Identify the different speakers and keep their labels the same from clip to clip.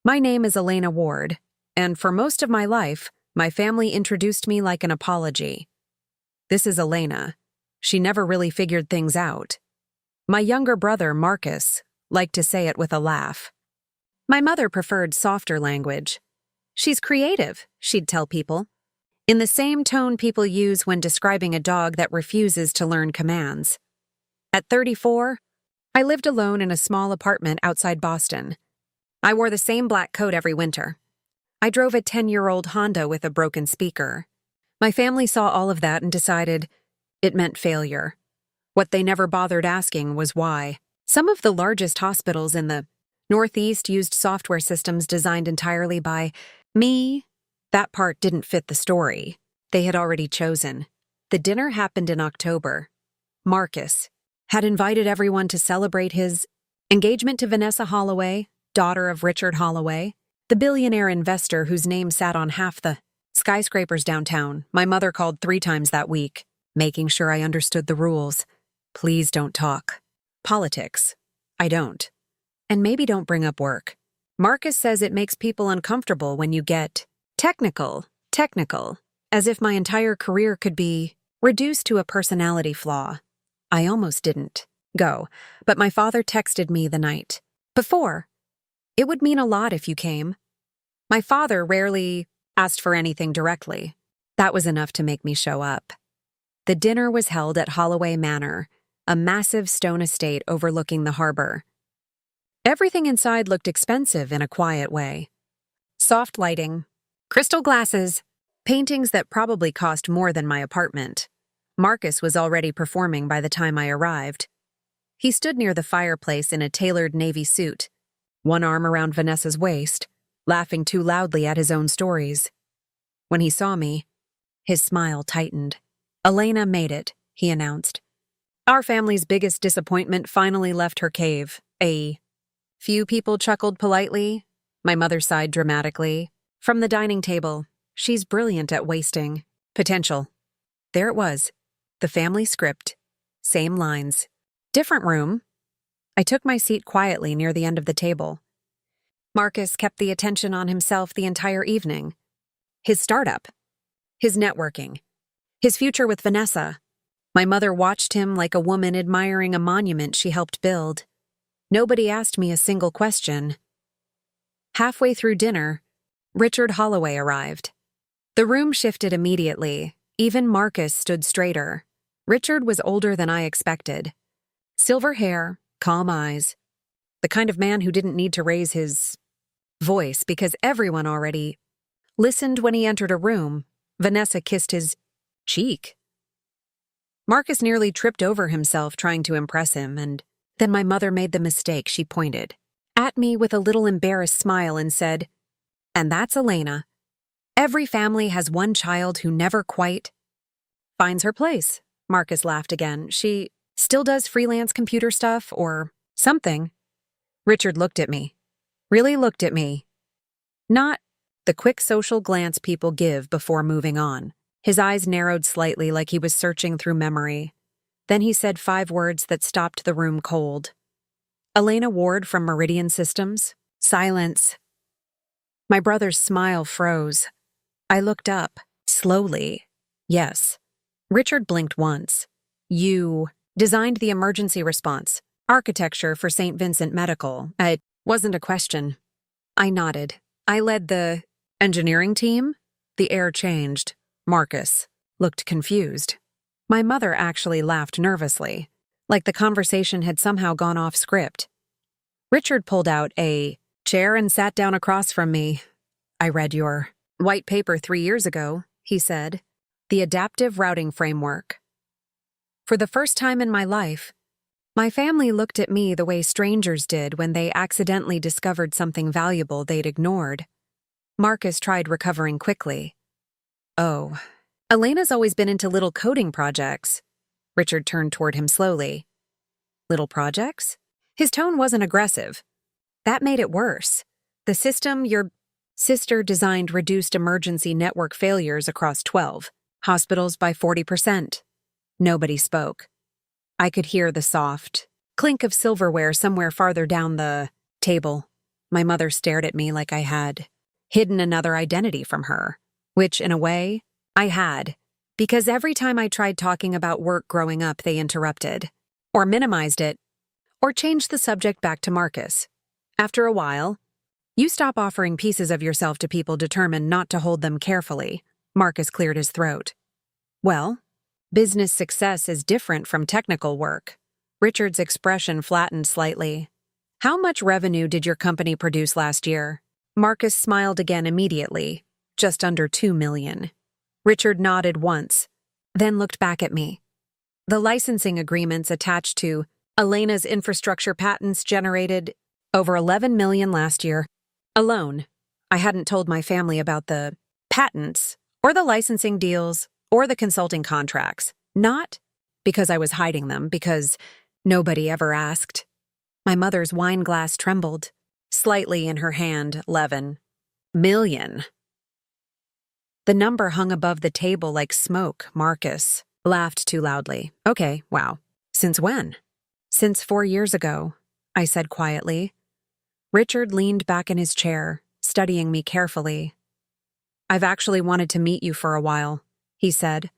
Speaker 1: My name is Elena Ward, and for most of my life, my family introduced me like an apology. This is Elena. She never really figured things out. My younger brother, Marcus, liked to say it with a laugh. My mother preferred softer language. She's creative, she'd tell people, in the same tone people use when describing a dog that refuses to learn commands. At 34, I lived alone in a small apartment outside Boston. I wore the same black coat every winter. I drove a 10-year-old Honda with a broken speaker. My family saw all of that and decided it meant failure. What they never bothered asking was why. Some of the largest hospitals in the Northeast used software systems designed entirely by me. That part didn't fit the story. They had already chosen. The dinner happened in October. Marcus had invited everyone to celebrate his engagement to Vanessa Holloway, daughter of Richard Holloway, the billionaire investor whose name sat on half the skyscrapers downtown. My mother called 3 times that week, making sure I understood the rules. Please don't talk politics. I don't. And maybe don't bring up work. Marcus says it makes people uncomfortable when you get technical, as if my entire career could be reduced to a personality flaw. I almost didn't go, but my father texted me the night before. It would mean a lot if you came. My father rarely asked for anything directly. That was enough to make me show up. The dinner was held at Holloway Manor, a massive stone estate overlooking the harbor. Everything inside looked expensive in a quiet way. Soft lighting, crystal glasses, paintings that probably cost more than my apartment. Marcus was already performing by the time I arrived. He stood near the fireplace in a tailored navy suit, one arm around Vanessa's waist, laughing too loudly at his own stories. When he saw me, his smile tightened. "Elena made it," he announced. Our family's biggest disappointment finally left her cave. A few people chuckled politely. My mother sighed dramatically. From the dining table, "She's brilliant at wasting potential." There it was, the family script. Same lines. Different room. I took my seat quietly near the end of the table. Marcus kept the attention on himself the entire evening. His startup. His networking. His future with Vanessa. My mother watched him like a woman admiring a monument she helped build. Nobody asked me a single question. Halfway through dinner, Richard Holloway arrived. The room shifted immediately. Even Marcus stood straighter. Richard was older than I expected. Silver hair, calm eyes. The kind of man who didn't need to raise his voice because everyone already listened when he entered a room. Vanessa kissed his cheek. Marcus nearly tripped over himself trying to impress him, and then my mother made the mistake. She pointed at me with a little embarrassed smile and said, "And that's Elena. Every family has one child who never quite finds her place." Marcus laughed again. "She still does freelance computer stuff or something." Richard looked at me. Really looked at me. Not the quick social glance people give before moving on. His eyes narrowed slightly like he was searching through memory. Then he said 5 words that stopped the room cold. "Elena Ward from Meridian Systems." Silence. My brother's smile froze. I looked up, slowly. Yes. Richard blinked once. "You designed the emergency response architecture for St. Vincent Medical." It wasn't a question. I nodded. "I led the engineering team?" The air changed. Marcus looked confused. My mother actually laughed nervously, like the conversation had somehow gone off script. Richard pulled out a chair and sat down across from me. "I read your white paper 3 years ago," he said. "The adaptive routing framework." For the first time in my life, my family looked at me the way strangers did when they accidentally discovered something valuable they'd ignored. Marcus tried recovering quickly. "Oh, Elena's always been into little coding projects." Richard turned toward him slowly. "Little projects?" His tone wasn't aggressive. That made it worse. "The system your sister designed reduced emergency network failures across 12 hospitals by 40%. Nobody spoke. I could hear the soft clink of silverware somewhere farther down the table. My mother stared at me like I had hidden another identity from her, which, in a way, I had, because every time I tried talking about work growing up, they interrupted, or minimized it, or changed the subject back to Marcus. After a while, you stop offering pieces of yourself to people determined not to hold them carefully. Marcus cleared his throat. Well, business success is different from technical work. Richard's expression flattened slightly. How much revenue did your company produce last year? Marcus smiled again immediately, just under $2 million. Richard nodded once, then looked back at me. The licensing agreements attached to Elena's infrastructure patents generated over $11 million last year. Alone, I hadn't told my family about the patents, or the licensing deals, or the consulting contracts. Not because I was hiding them, because nobody ever asked. My mother's wine glass trembled, slightly in her hand. 11 million. The number hung above the table like smoke. Marcus laughed too loudly. Okay, wow. Since when? Since 4 years ago, I said quietly. Richard leaned back in his chair, studying me carefully. I've actually wanted to meet you for a while, he said.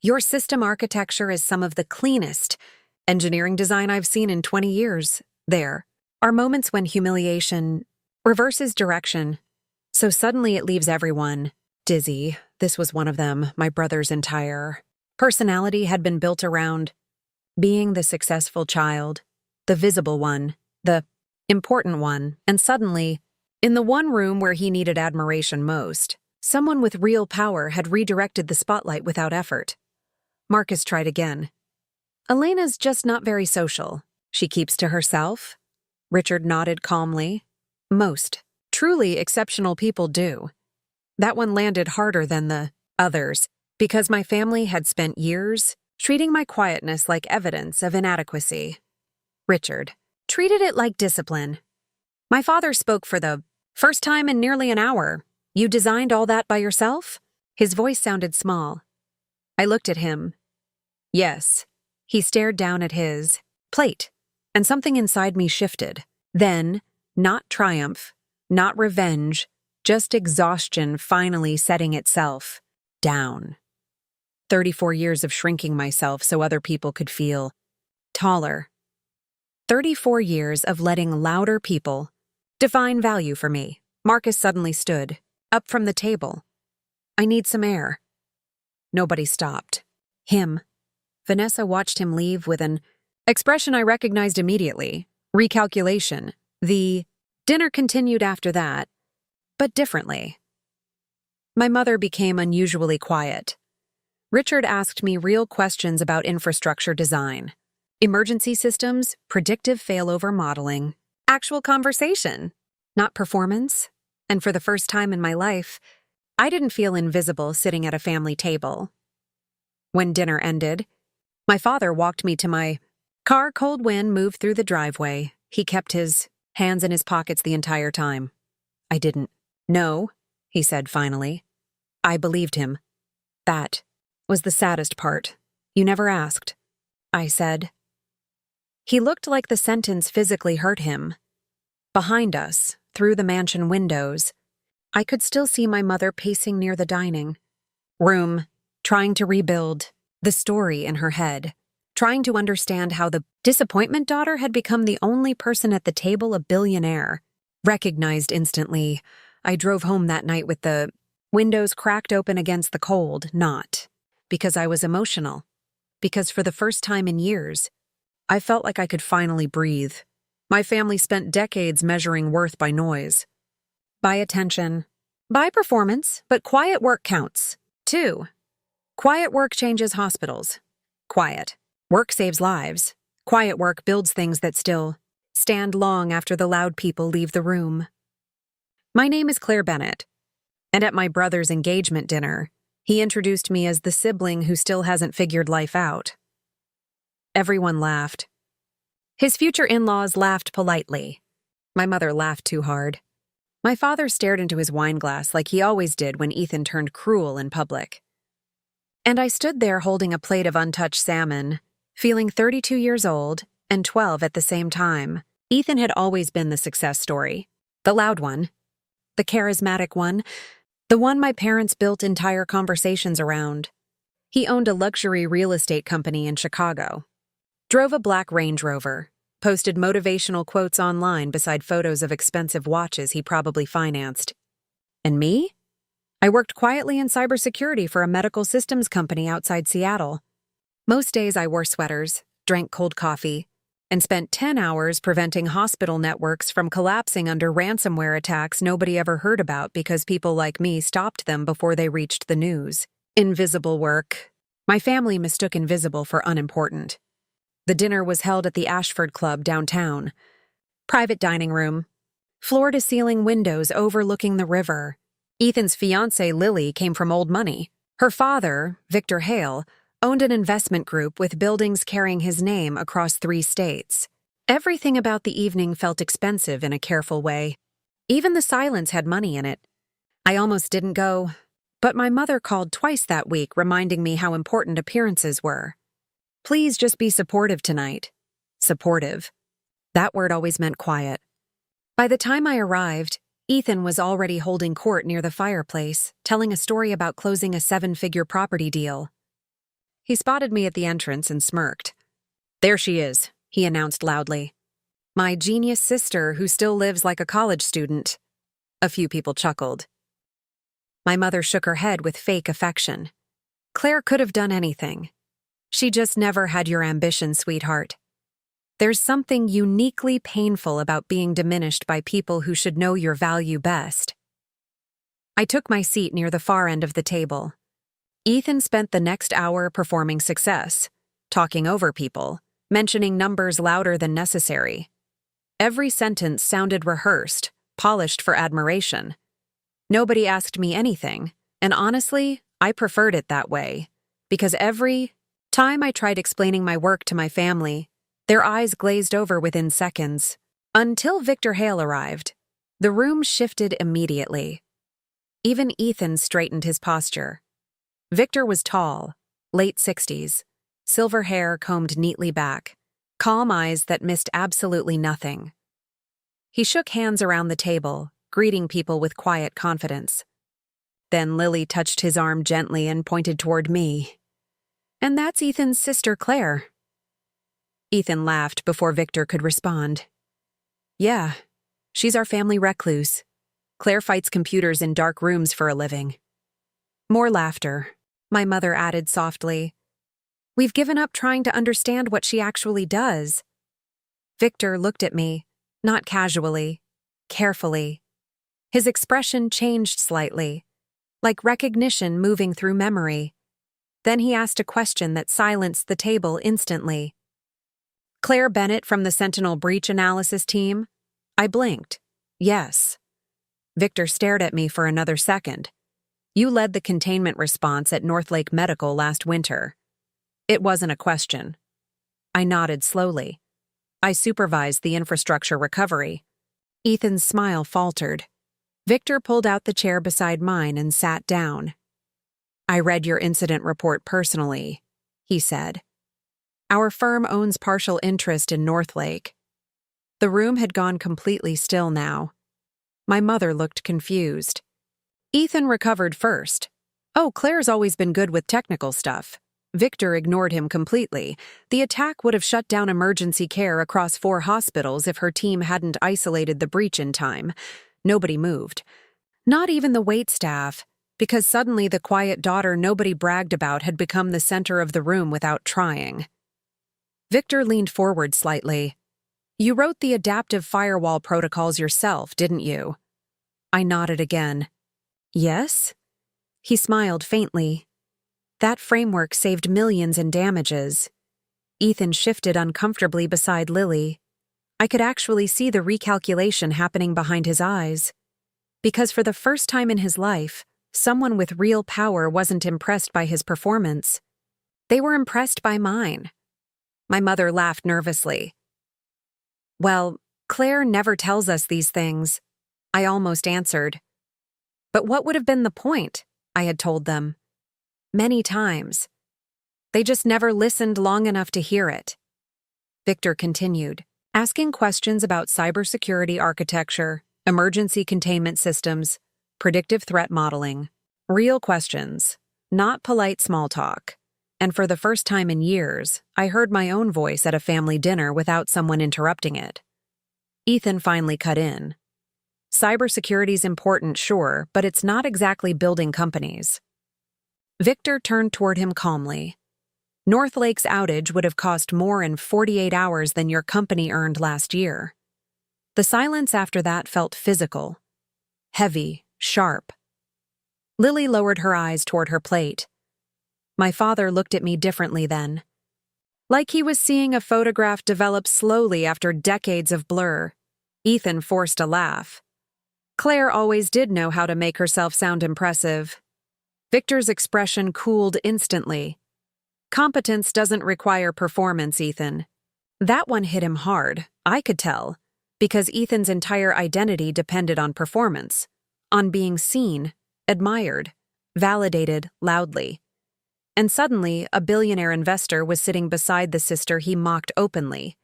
Speaker 1: Your system architecture is some of the cleanest engineering design I've seen in 20 years. There are moments when humiliation reverses direction, so suddenly it leaves everyone dizzy. This was one of them. My brother's entire personality had been built around being the successful child, the visible one, the important one, and suddenly, in the one room where he needed admiration most, someone with real power had redirected the spotlight without effort. Marcus tried again. Elena's just not very social. She keeps to herself? Richard nodded calmly. Most truly exceptional people do. That one landed harder than the others, because my family had spent years treating my quietness like evidence of inadequacy. Richard treated it like discipline. My father spoke for the first time in nearly an hour. You designed all that by yourself? His voice sounded small. I looked at him. Yes. He stared down at his plate, and something inside me shifted. Then, not triumph, not revenge, just exhaustion finally setting itself down. 34 years of shrinking myself so other people could feel taller. 34 years of letting louder people define value for me. Marcus suddenly stood, up from the table. I need some air. Nobody stopped. Him. Vanessa watched him leave with an expression I recognized immediately. Recalculation. The dinner continued after that, but differently. My mother became unusually quiet. Richard asked me real questions about infrastructure design, emergency systems, predictive failover modeling, actual conversation, not performance. And for the first time in my life, I didn't feel invisible sitting at a family table. When dinner ended, my father walked me to my car. Cold wind moved through the driveway. He kept his hands in his pockets the entire time. I didn't know, he said finally. I believed him. That was the saddest part. You never asked, I said. He looked like the sentence physically hurt him. Behind us, through the mansion windows, I could still see my mother pacing near the dining room, trying to rebuild the story in her head, trying to understand how the disappointment daughter had become the only person at the table a billionaire. Recognized instantly, I drove home that night with the windows cracked open against the cold, not because I was emotional, because for the first time in years, I felt like I could finally breathe. My family spent decades measuring worth by noise, by attention, by performance, but quiet work counts, too. Quiet work changes hospitals. Quiet work saves lives. Quiet work builds things that still stand long after the loud people leave the room. My name is Claire Bennett, and at my brother's engagement dinner, he introduced me as the sibling who still hasn't figured life out. Everyone laughed. His future in-laws laughed politely. My mother laughed too hard. My father stared into his wine glass like he always did when Ethan turned cruel in public. And I stood there holding a plate of untouched salmon, feeling 32 years old and 12 at the same time. Ethan had always been the success story, The loud one. The charismatic one. The one my parents built entire conversations around. He owned a luxury real estate company in Chicago. Drove a black Range Rover. Posted motivational quotes online beside photos of expensive watches he probably financed. And me? I worked quietly in cybersecurity for a medical systems company outside Seattle. Most days I wore sweaters, drank cold coffee, and spent 10 hours preventing hospital networks from collapsing under ransomware attacks nobody ever heard about because people like me stopped them before they reached the news. Invisible work. My family mistook invisible for unimportant. The dinner was held at the Ashford Club downtown. Private dining room. Floor-to-ceiling windows overlooking the river. Ethan's fiancée, Lily, came from old money. Her father, Victor Hale, owned an investment group with buildings carrying his name across 3 states. Everything about the evening felt expensive in a careful way. Even the silence had money in it. I almost didn't go, but my mother called twice that week reminding me how important appearances were. Please just be supportive tonight. Supportive. That word always meant quiet. By the time I arrived, Ethan was already holding court near the fireplace, telling a story about closing a 7-figure property deal. He spotted me at the entrance and smirked. "There she is," he announced loudly. "My genius sister who still lives like a college student." A few people chuckled. My mother shook her head with fake affection. "Claire could have done anything. She just never had your ambition, sweetheart. There's something uniquely painful about being diminished by people who should know your value best." I took my seat near the far end of the table. Ethan spent the next hour performing success, talking over people, mentioning numbers louder than necessary. Every sentence sounded rehearsed, polished for admiration. Nobody asked me anything, and honestly, I preferred it that way, because every time I tried explaining my work to my family, their eyes glazed over within seconds. Until Victor Hale arrived, the room shifted immediately. Even Ethan straightened his posture. Victor was tall, late 60s, silver hair combed neatly back, calm eyes that missed absolutely nothing. He shook hands around the table, greeting people with quiet confidence. Then Lily touched his arm gently and pointed toward me. "And that's Ethan's sister, Claire." Ethan laughed before Victor could respond. "Yeah, she's our family recluse. Claire fights computers in dark rooms for a living." More laughter. My mother added softly, "We've given up trying to understand what she actually does." Victor looked at me, not casually, carefully. His expression changed slightly, like recognition moving through memory. Then he asked a question that silenced the table instantly. "Claire Bennett from the Sentinel Breach Analysis Team?" I blinked. "Yes." Victor stared at me for another second. "You led the containment response at Northlake Medical last winter." It wasn't a question. I nodded slowly. "I supervised the infrastructure recovery." Ethan's smile faltered. Victor pulled out the chair beside mine and sat down. "I read your incident report personally," he said. "Our firm owns partial interest in Northlake." The room had gone completely still now. My mother looked confused. Ethan recovered first. "Oh, Claire's always been good with technical stuff." Victor ignored him completely. The attack would have shut down emergency care across 4 hospitals if her team hadn't isolated the breach in time. Nobody moved. Not even the wait staff, because suddenly the quiet daughter nobody bragged about had become the center of the room without trying. Victor leaned forward slightly. "You wrote the adaptive firewall protocols yourself, didn't you?" I nodded again. "Yes?" He smiled faintly. "That framework saved millions in damages." Ethan shifted uncomfortably beside Lily. I could actually see the recalculation happening behind his eyes. Because for the first time in his life, someone with real power wasn't impressed by his performance. They were impressed by mine. My mother laughed nervously. "Well, Claire never tells us these things," I almost answered. "But what would have been the point?" I had told them. Many times. They just never listened long enough to hear it. Victor continued, asking questions about cybersecurity architecture, emergency containment systems, predictive threat modeling. Real questions, not polite small talk. And for the first time in years, I heard my own voice at a family dinner without someone interrupting it. Ethan finally cut in. Cybersecurity's important, sure, but it's not exactly building companies. Victor turned toward him calmly. Northlake's outage would have cost more in 48 hours than your company earned last year. The silence after that felt physical, heavy, sharp. Lily lowered her eyes toward her plate. My father looked at me differently then. Like he was seeing a photograph develop slowly after decades of blur. Ethan forced a laugh. Claire always did know how to make herself sound impressive. Victor's expression cooled instantly. Competence doesn't require performance, Ethan. That one hit him hard, I could tell, because Ethan's entire identity depended on performance, on being seen, admired, validated loudly. And suddenly, a billionaire investor was sitting beside the sister he mocked openly,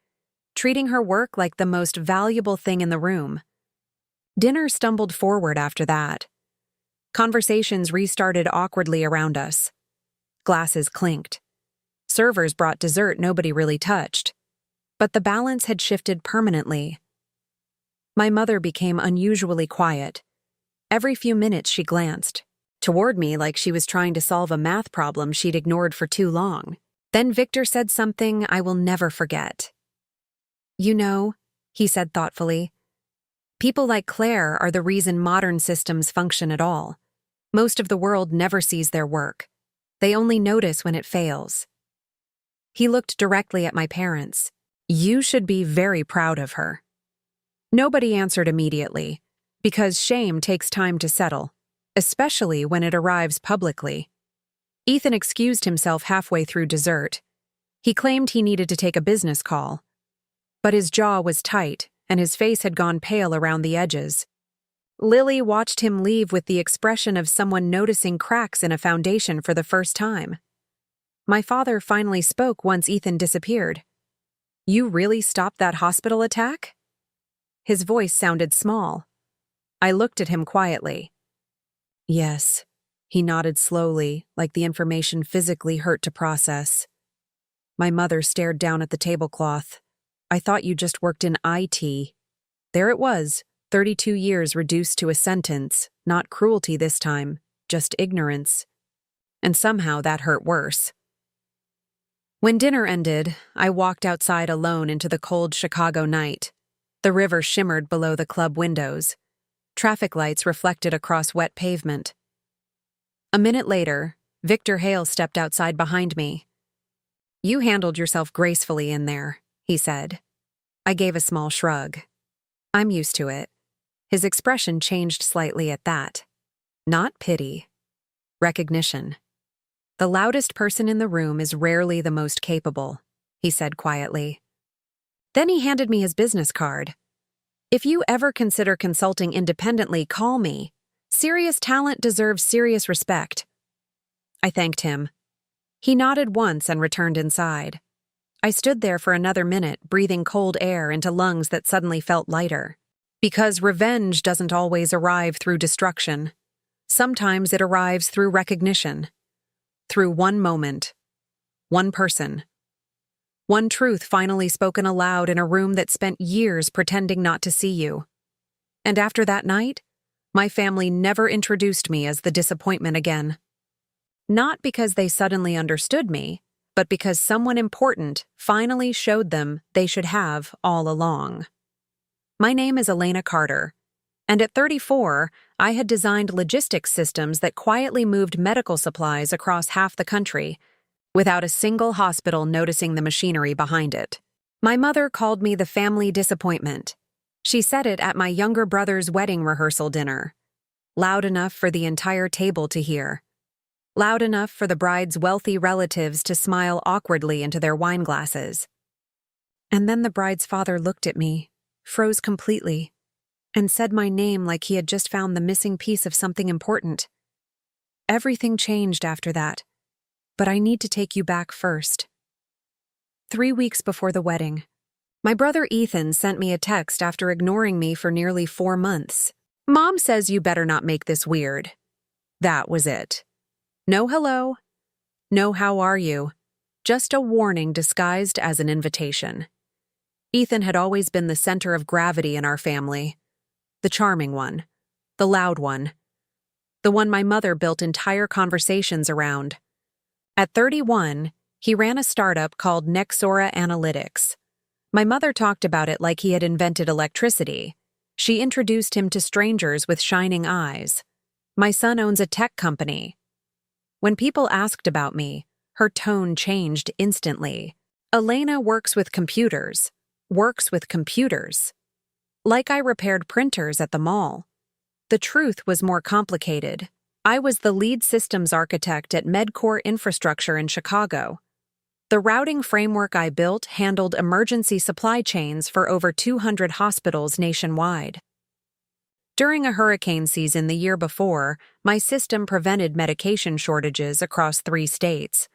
Speaker 1: treating her work like the most valuable thing in the room. Dinner stumbled forward after that. Conversations restarted awkwardly around us. Glasses clinked. Servers brought dessert nobody really touched. But the balance had shifted permanently. My mother became unusually quiet. Every few minutes she glanced toward me like she was trying to solve a math problem she'd ignored for too long. Then Victor said something I will never forget. You know, he said thoughtfully, people like Claire are the reason modern systems function at all. Most of the world never sees their work. They only notice when it fails. He looked directly at my parents. You should be very proud of her. Nobody answered immediately, because shame takes time to settle, especially when it arrives publicly. Ethan excused himself halfway through dessert. He claimed he needed to take a business call. But his jaw was tight, and his face had gone pale around the edges. Lily watched him leave with the expression of someone noticing cracks in a foundation for the first time. My father finally spoke once Ethan disappeared. You really stopped that hospital attack? His voice sounded small. I looked at him quietly. Yes, he nodded slowly, like the information physically hurt to process. My mother stared down at the tablecloth. I thought you just worked in IT. There it was, 32 years reduced to a sentence, not cruelty this time, just ignorance. And somehow that hurt worse. When dinner ended, I walked outside alone into the cold Chicago night. The river shimmered below the club windows. Traffic lights reflected across wet pavement. A minute later, Victor Hale stepped outside behind me. You handled yourself gracefully in there, he said. I gave a small shrug. I'm used to it. His expression changed slightly at that. Not pity. Recognition. The loudest person in the room is rarely the most capable, he said quietly. Then he handed me his business card. If you ever consider consulting independently, call me. Serious talent deserves serious respect. I thanked him. He nodded once and returned inside. I stood there for another minute, breathing cold air into lungs that suddenly felt lighter. Because revenge doesn't always arrive through destruction. Sometimes it arrives through recognition. Through one moment. One person. One truth finally spoken aloud in a room that spent years pretending not to see you. And after that night, my family never introduced me as the disappointment again. Not because they suddenly understood me, but because someone important finally showed them they should have all along. My name is Elena Carter, and at 34, I had designed logistics systems that quietly moved medical supplies across half the country, without a single hospital noticing the machinery behind it. My mother called me the family disappointment. She said it at my younger brother's wedding rehearsal dinner, loud enough for the entire table to hear. Loud enough for the bride's wealthy relatives to smile awkwardly into their wine glasses. And then the bride's father looked at me, froze completely, and said my name like he had just found the missing piece of something important. Everything changed after that, but I need to take you back first. 3 weeks before the wedding, My brother Ethan sent me a text after ignoring me for nearly 4 months. Mom says you better not make this weird. That was it. No hello. No how are you. Just a warning disguised as an invitation. Ethan had always been the center of gravity in our family. The charming one. The loud one. The one my mother built entire conversations around. At 31, he ran a startup called Nexora Analytics. My mother talked about it like he had invented electricity. She introduced him to strangers with shining eyes. My son owns a tech company. When people asked about me, her tone changed instantly. Elena works with computers. Works with computers. Like I repaired printers at the mall. The truth was more complicated. I was the lead systems architect at MedCore Infrastructure in Chicago. The routing framework I built handled emergency supply chains for over 200 hospitals nationwide. During a hurricane season the year before, my system prevented medication shortages across 3 states.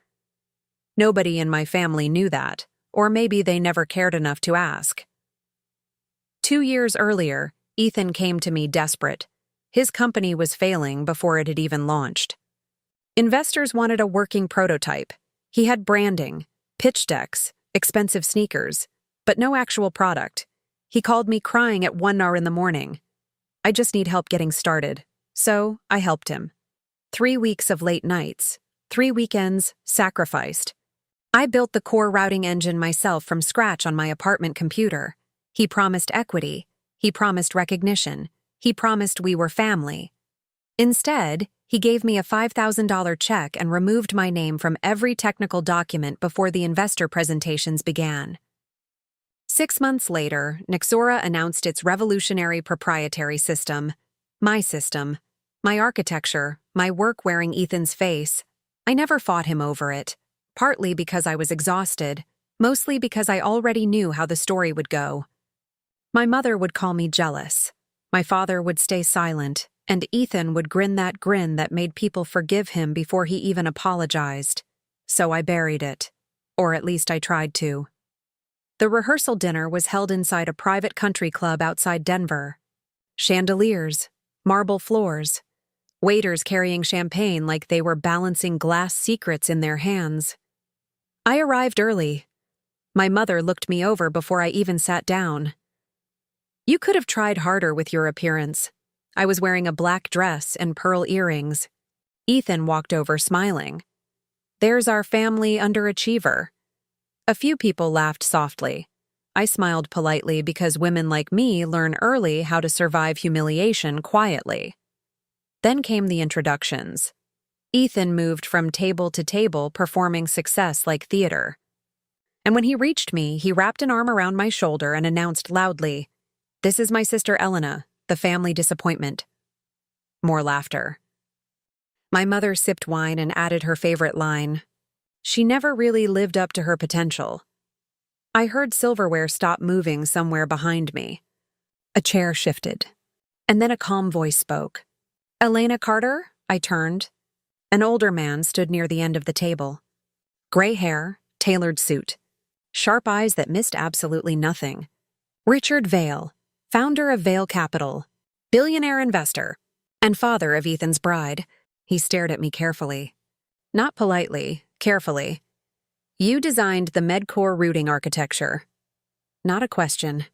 Speaker 1: Nobody in my family knew that, or maybe they never cared enough to ask. 2 years earlier, Ethan came to me desperate. His company was failing before it had even launched. Investors wanted a working prototype. He had branding, pitch decks, expensive sneakers, but no actual product. He called me crying at 1 hour in the morning. I just need help getting started. So I helped him. 3 weeks of late nights, 3 weekends sacrificed. I built the core routing engine myself from scratch on my apartment computer. He promised equity. He promised recognition. He promised we were family. Instead, he gave me a $5,000 check and removed my name from every technical document before the investor presentations began. 6 months later, Nexora announced its revolutionary proprietary system. My system. My architecture. My work wearing Ethan's face. I never fought him over it. Partly because I was exhausted, mostly because I already knew how the story would go. My mother would call me jealous. My father would stay silent, and Ethan would grin that made people forgive him before he even apologized. So I buried it. Or at least I tried to. The rehearsal dinner was held inside a private country club outside Denver. Chandeliers, marble floors, waiters carrying champagne like they were balancing glass secrets in their hands. I arrived early. My mother looked me over before I even sat down. You could have tried harder with your appearance. I was wearing a black dress and pearl earrings. Ethan walked over smiling. There's our family underachiever. A few people laughed softly. I smiled politely because women like me learn early how to survive humiliation quietly. Then came the introductions. Ethan moved from table to table performing success like theater. And when he reached me, he wrapped an arm around my shoulder and announced loudly, "This is my sister Elena, the family disappointment." More laughter. My mother sipped wine and added her favorite line. She never really lived up to her potential. I heard silverware stop moving somewhere behind me. A chair shifted. And then a calm voice spoke. "Elena Carter?" I turned. An older man stood near the end of the table. Gray hair, tailored suit. Sharp eyes that missed absolutely nothing. Richard Vail, founder of Vail Capital, billionaire investor, and father of Ethan's bride. He stared at me carefully. Not politely, carefully. "You designed the MedCore routing architecture." Not a question.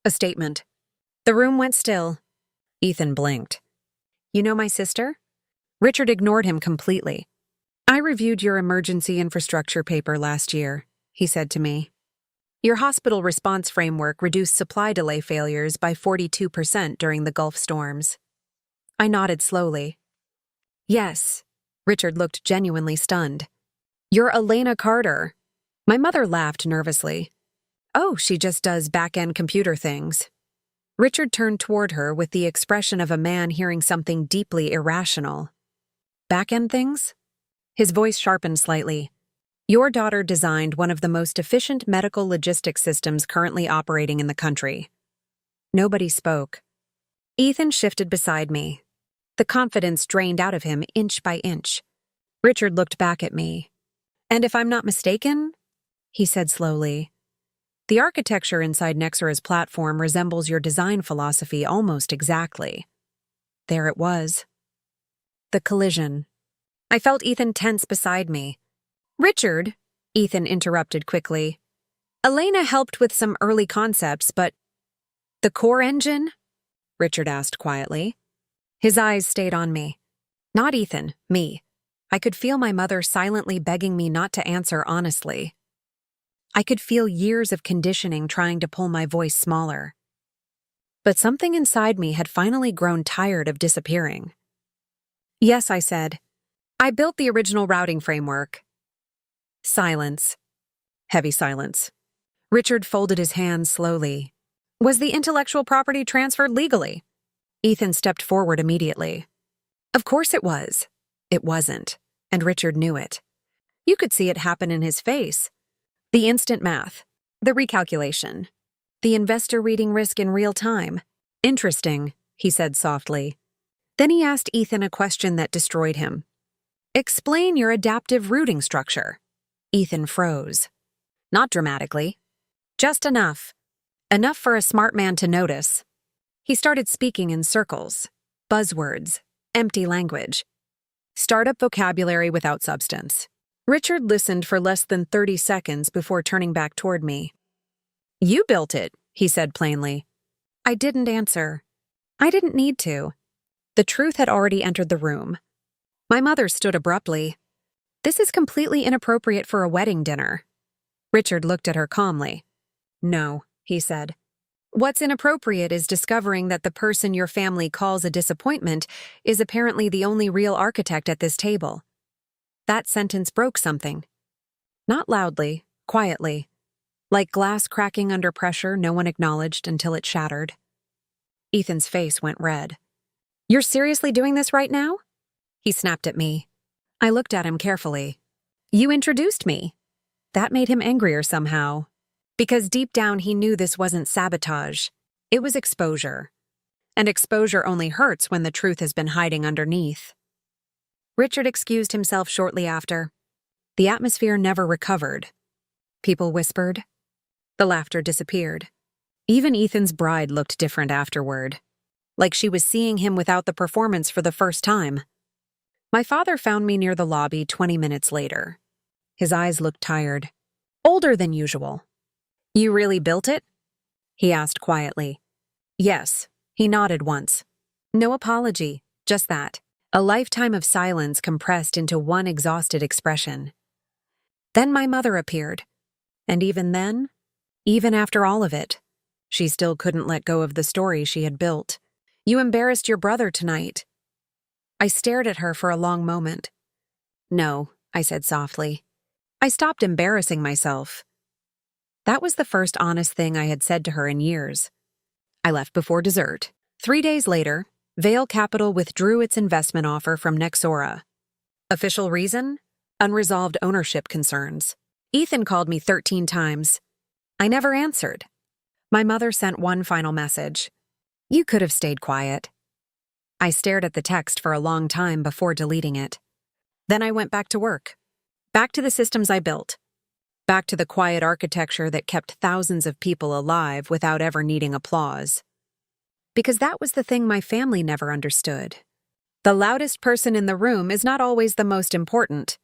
Speaker 1: A statement. The room went still. Ethan blinked. "You know my sister?" Richard ignored him completely. "I reviewed your emergency infrastructure paper last year," he said to me. "Your hospital response framework reduced supply delay failures by 42% during the Gulf storms." I nodded slowly. "Yes." Richard looked genuinely stunned. "You're Elena Carter." My mother laughed nervously. "Oh, she just does back-end computer things." Richard turned toward her with the expression of a man hearing something deeply irrational. "Back-end things?" His voice sharpened slightly. "Your daughter designed one of the most efficient medical logistics systems currently operating in the country." Nobody spoke. Ethan shifted beside me. The confidence drained out of him inch by inch. Richard looked back at me. "And if I'm not mistaken," he said slowly, The architecture inside Nexera's platform resembles your design philosophy almost exactly. There it was. The collision. I felt Ethan tense beside me. Richard, Ethan interrupted quickly. Elena helped with some early concepts, but the core engine? Richard asked quietly. His eyes stayed on me. Not Ethan, me. I could feel my mother silently begging me not to answer honestly. I could feel years of conditioning trying to pull my voice smaller. But something inside me had finally grown tired of disappearing. Yes, I said. I built the original routing framework. Silence. Heavy silence. Richard folded his hands slowly. Was the intellectual property transferred legally? Ethan stepped forward immediately. Of course it was. It wasn't, and Richard knew it. You could see it happen in his face. The instant math, the recalculation, the investor reading risk in real time. Interesting, he said softly. Then he asked Ethan a question that destroyed him. Explain your adaptive routing structure. Ethan froze. Not dramatically. Just enough. Enough for a smart man to notice. He started speaking in circles, buzzwords, empty language. Startup vocabulary without substance. Richard listened for less than 30 seconds before turning back toward me. You built it, he said plainly. I didn't answer. I didn't need to. The truth had already entered the room. My mother stood abruptly. This is completely inappropriate for a wedding dinner. Richard looked at her calmly. No, he said. What's inappropriate is discovering that the person your family calls a disappointment is apparently the only real architect at this table. That sentence broke something. Not loudly, quietly. Like glass cracking under pressure no one acknowledged until it shattered. Ethan's face went red. You're seriously doing this right now? He snapped at me. I looked at him carefully. You introduced me. That made him angrier somehow. Because deep down he knew this wasn't sabotage. It was exposure. And exposure only hurts when the truth has been hiding underneath. Richard excused himself shortly after. The atmosphere never recovered. People whispered. The laughter disappeared. Even Ethan's bride looked different afterward. Like she was seeing him without the performance for the first time. My father found me near the lobby 20 minutes later. His eyes looked tired. Older than usual. You really built it? He asked quietly. Yes, he nodded once. No apology, just that. A lifetime of silence compressed into one exhausted expression. Then my mother appeared. And even then, even after all of it, she still couldn't let go of the story she had built. You embarrassed your brother tonight. I stared at her for a long moment. No, I said softly. I stopped embarrassing myself. That was the first honest thing I had said to her in years. I left before dessert. 3 days later, Vale Capital withdrew its investment offer from Nexera. Official reason? Unresolved ownership concerns. Ethan called me 13 times. I never answered. My mother sent one final message. You could have stayed quiet. I stared at the text for a long time before deleting it. Then I went back to work. Back to the systems I built. Back to the quiet architecture that kept thousands of people alive without ever needing applause. Because that was the thing my family never understood. The loudest person in the room is not always the most important.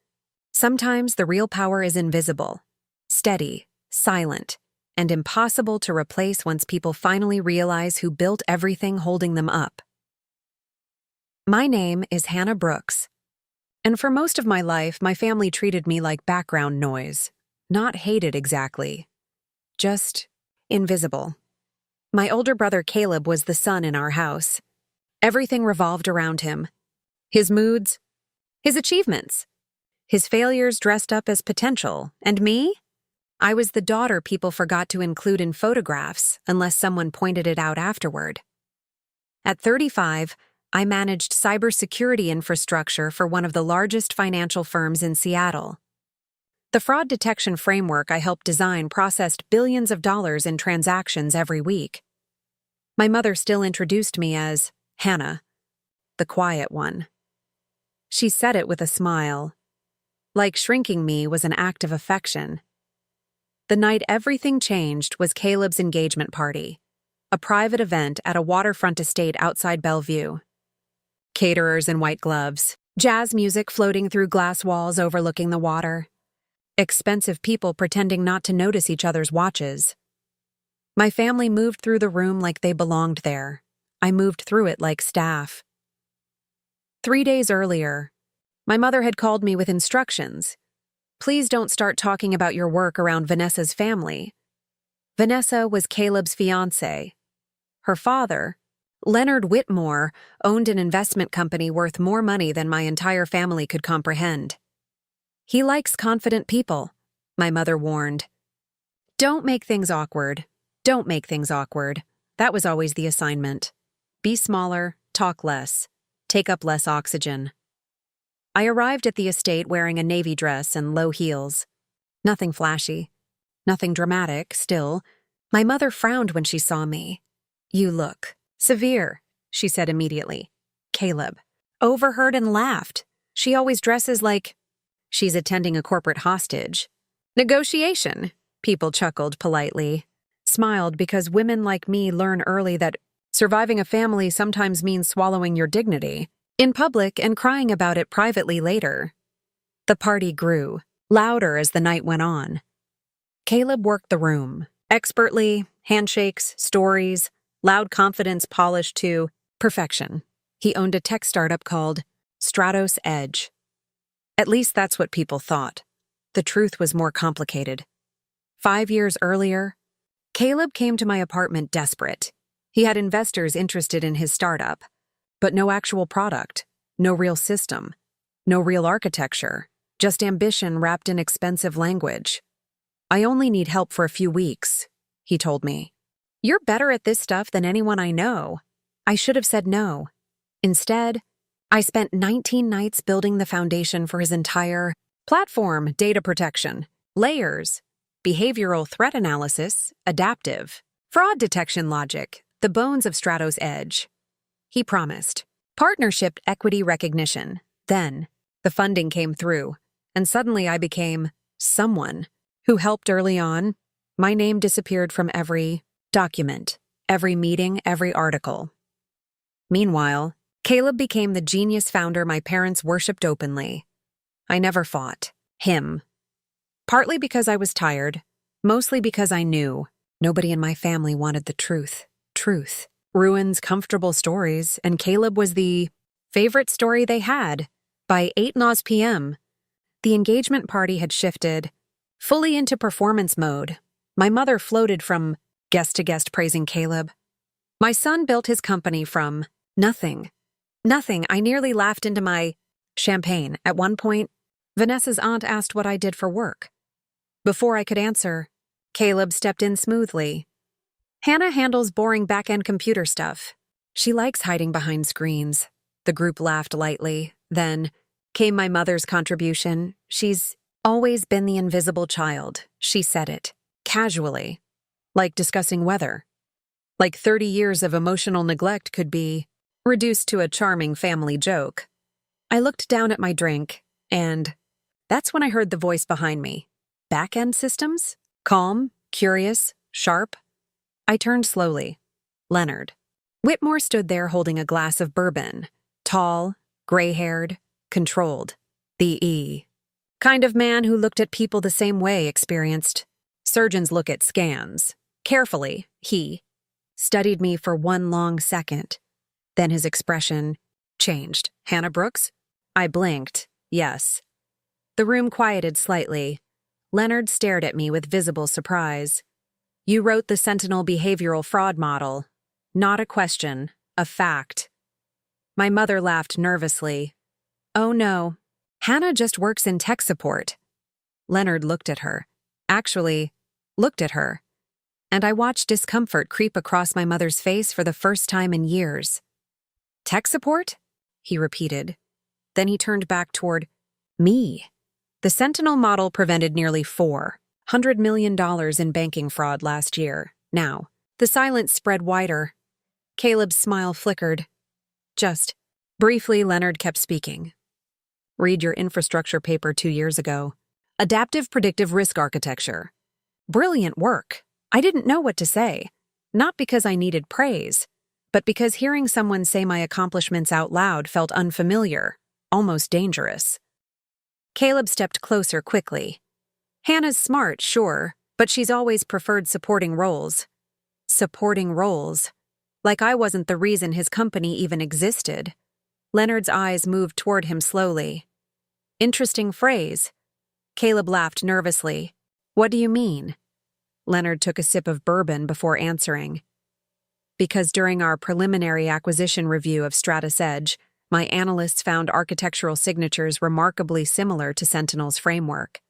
Speaker 1: Sometimes the real power is invisible, steady, silent, and impossible to replace once people finally realize who built everything holding them up. My name is Hannah Brooks, and for most of my life, my family treated me like background noise, not hated exactly, just invisible. My older brother Caleb was the sun in our house. Everything revolved around him. His moods, his achievements, his failures dressed up as potential, and me? I was the daughter people forgot to include in photographs unless someone pointed it out afterward. At 35, I managed cybersecurity infrastructure for one of the largest financial firms in Seattle. The fraud detection framework I helped design processed billions of dollars in transactions every week. My mother still introduced me as Hannah, the quiet one. She said it with a smile, like shrinking me was an act of affection. The night everything changed was Caleb's engagement party, a private event at a waterfront estate outside Bellevue. Caterers in white gloves, jazz music floating through glass walls overlooking the water, expensive people pretending not to notice each other's watches. My family moved through the room like they belonged there. I moved through it like staff. 3 days earlier, my mother had called me with instructions. Please don't start talking about your work around Vanessa's family. Vanessa was Caleb's fiancé. Her father, Leonard Whitmore, owned an investment company worth more money than my entire family could comprehend. He likes confident people, my mother warned. Don't make things awkward. Don't make things awkward. That was always the assignment. Be smaller, talk less, take up less oxygen. I arrived at the estate wearing a navy dress and low heels. Nothing flashy. Nothing dramatic, still. My mother frowned when she saw me. You look severe, she said immediately. Caleb overheard and laughed. She always dresses like she's attending a corporate hostage. Negotiation, people chuckled politely. Smiled because women like me learn early that surviving a family sometimes means swallowing your dignity in public and crying about it privately later. The party grew, louder as the night went on. Caleb worked the room, expertly, handshakes, stories, loud confidence polished to perfection. He owned a tech startup called Stratos Edge. At least that's what people thought. The truth was more complicated. 5 years earlier, Caleb came to my apartment desperate. He had investors interested in his startup, but no actual product, no real system, no real architecture, just ambition wrapped in expensive language. I only need help for a few weeks, he told me. You're better at this stuff than anyone I know. I should have said no. Instead, I spent 19 nights building the foundation for his entire platform: data protection, layers, behavioral threat analysis, adaptive, fraud detection logic, the bones of Stratos Edge. He promised. Partnership equity recognition. Then, the funding came through, and suddenly I became someone who helped early on. My name disappeared from every document, every meeting, every article. Meanwhile, Caleb became the genius founder my parents worshipped openly. I never fought him. Partly because I was tired, mostly because I knew nobody in my family wanted the truth. Truth ruins comfortable stories, and Caleb was the favorite story they had. By 8 p.m., the engagement party had shifted fully into performance mode. My mother floated from guest to guest praising Caleb. My son built his company from nothing. Nothing. I nearly laughed into my champagne. At one point, Vanessa's aunt asked what I did for work. Before I could answer, Caleb stepped in smoothly. Hannah handles boring back-end computer stuff. She likes hiding behind screens. The group laughed lightly. Then came my mother's contribution. She's always been the invisible child. She said it, casually, like discussing weather. Like 30 years of emotional neglect could be reduced to a charming family joke. I looked down at my drink, and that's when I heard the voice behind me. Back-end systems? Calm, curious, sharp. I turned slowly. Leonard. Whitmore stood there holding a glass of bourbon. Tall, gray-haired, controlled. The kind of man who looked at people the same way experienced. Surgeons look at scans. Carefully, he studied me for one long second. Then his expression changed. Hannah Brooks? I blinked. Yes. The room quieted slightly. Leonard stared at me with visible surprise. You wrote the Sentinel behavioral fraud model. Not a question, a fact. My mother laughed nervously. Oh no, Hannah just works in tech support. Leonard looked at her. Actually, looked at her. And I watched discomfort creep across my mother's face for the first time in years. Tech support? He repeated. Then he turned back toward me. The Sentinel model prevented nearly $400 million in banking fraud last year. Now, the silence spread wider. Caleb's smile flickered. Just briefly, Leonard kept speaking. Read your infrastructure paper 2 years ago. Adaptive predictive risk architecture. Brilliant work. I didn't know what to say. Not because I needed praise, but because hearing someone say my accomplishments out loud felt unfamiliar, almost dangerous. Caleb stepped closer quickly. Hannah's smart, sure, but she's always preferred supporting roles. Supporting roles. Like I wasn't the reason his company even existed. Leonard's eyes moved toward him slowly. Interesting phrase. Caleb laughed nervously. What do you mean? Leonard took a sip of bourbon before answering. Because during our preliminary acquisition review of Stratus Edge, my analysts found architectural signatures remarkably similar to Sentinel's framework.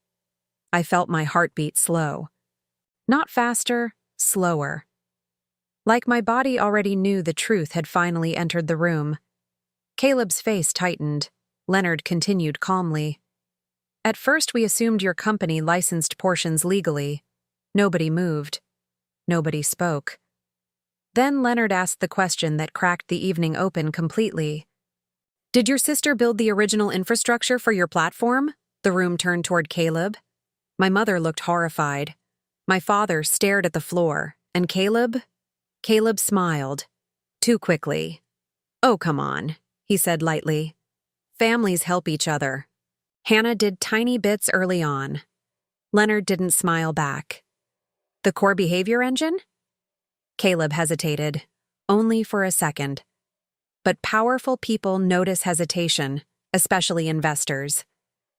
Speaker 1: I felt my heartbeat slow. Not faster, slower. Like my body already knew the truth had finally entered the room. Caleb's face tightened. Leonard continued calmly. At first we assumed your company licensed portions legally. Nobody moved. Nobody spoke. Then Leonard asked the question that cracked the evening open completely. Did your sister build the original infrastructure for your platform? The room turned toward Caleb. My mother looked horrified. My father stared at the floor, and Caleb smiled. Too quickly. Oh, come on, he said lightly. Families help each other. Hannah did tiny bits early on. Leonard didn't smile back. The core behavior engine? Caleb hesitated, only for a second. But powerful people notice hesitation, especially investors.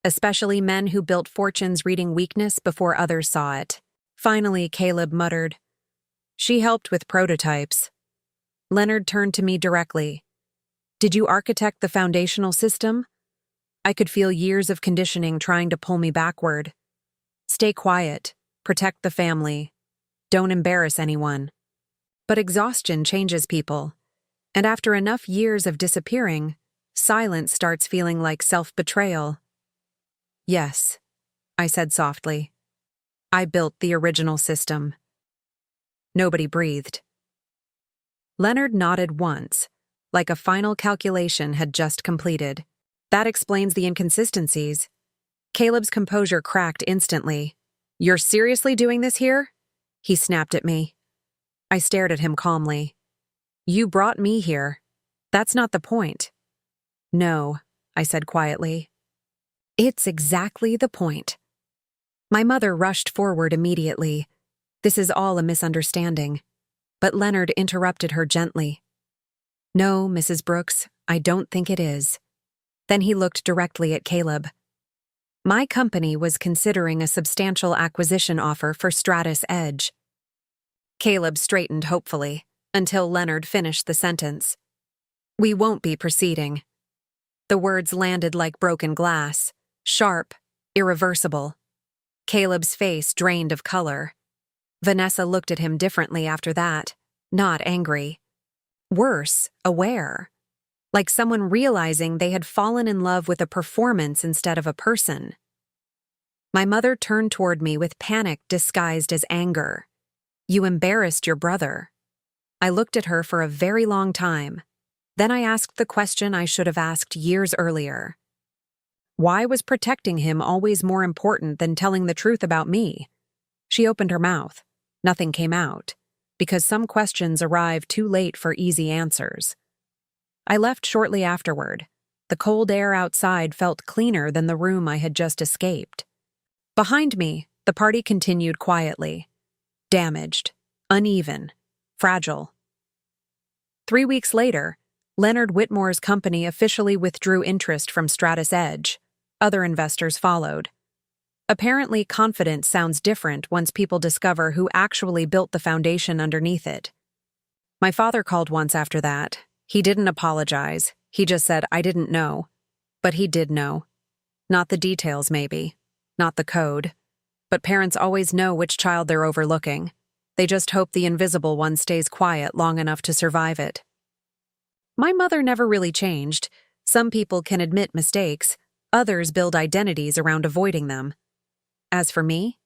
Speaker 1: Especially men who built fortunes reading weakness before others saw it. Finally, Caleb muttered, She helped with prototypes. Leonard turned to me directly. Did you architect the foundational system? I could feel years of conditioning trying to pull me backward. Stay quiet. Protect the family. Don't embarrass anyone. But exhaustion changes people. And after enough years of disappearing, silence starts feeling like self-betrayal. Yes, I said softly. I built the original system. Nobody breathed. Leonard nodded once, like a final calculation had just completed. That explains the inconsistencies. Caleb's composure cracked instantly. You're seriously doing this here? He snapped at me. I stared at him calmly. You brought me here. That's not the point. No, I said quietly. It's exactly the point. My mother rushed forward immediately. This is all a misunderstanding. But Leonard interrupted her gently. No, Mrs. Brooks, I don't think it is. Then he looked directly at Caleb. My company was considering a substantial acquisition offer for Stratus Edge. Caleb straightened hopefully, until Leonard finished the sentence. We won't be proceeding. The words landed like broken glass, sharp, irreversible. Caleb's face drained of color. Vanessa looked at him differently after that, not angry. Worse, aware. Like someone realizing they had fallen in love with a performance instead of a person. My mother turned toward me with panic disguised as anger. You embarrassed your brother. I looked at her for a very long time. Then I asked the question I should have asked years earlier. Why was protecting him always more important than telling the truth about me? She opened her mouth. Nothing came out, because some questions arrive too late for easy answers. I left shortly afterward. The cold air outside felt cleaner than the room I had just escaped. Behind me, the party continued quietly. Damaged, uneven, fragile. 3 weeks later, Leonard Whitmore's company officially withdrew interest from Stratus Edge. Other investors followed. Apparently, confidence sounds different once people discover who actually built the foundation underneath it. My father called once after that. He didn't apologize. He just said, I didn't know. But he did know. Not the details, maybe. Not the code. But parents always know which child they're overlooking. They just hope the invisible one stays quiet long enough to survive it. My mother never really changed. Some people can admit mistakes. Others build identities around avoiding them. As for me,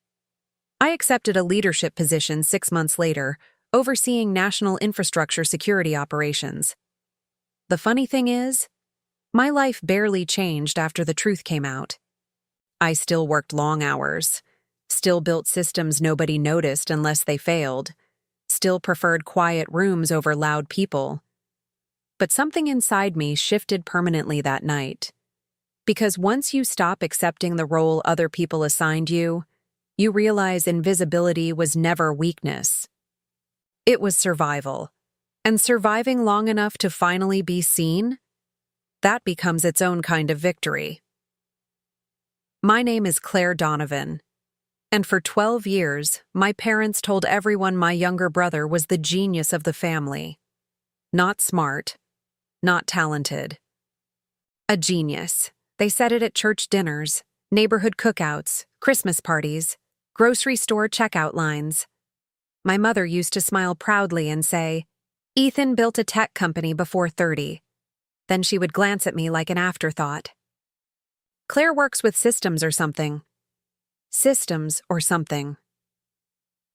Speaker 1: I accepted a leadership position 6 months later, overseeing national infrastructure security operations. The funny thing is, my life barely changed after the truth came out. I still worked long hours, still built systems nobody noticed unless they failed, still preferred quiet rooms over loud people. But something inside me shifted permanently that night. Because once you stop accepting the role other people assigned you, you realize invisibility was never weakness. It was survival. And surviving long enough to finally be seen, that becomes its own kind of victory. My name is Claire Donovan, and for 12 years, my parents told everyone my younger brother was the genius of the family. Not smart, not talented. A genius. They said it at church dinners, neighborhood cookouts, Christmas parties, grocery store checkout lines. My mother used to smile proudly and say, "Ethan built a tech company before 30. Then she would glance at me like an afterthought. "Claire works with systems or something." Systems or something.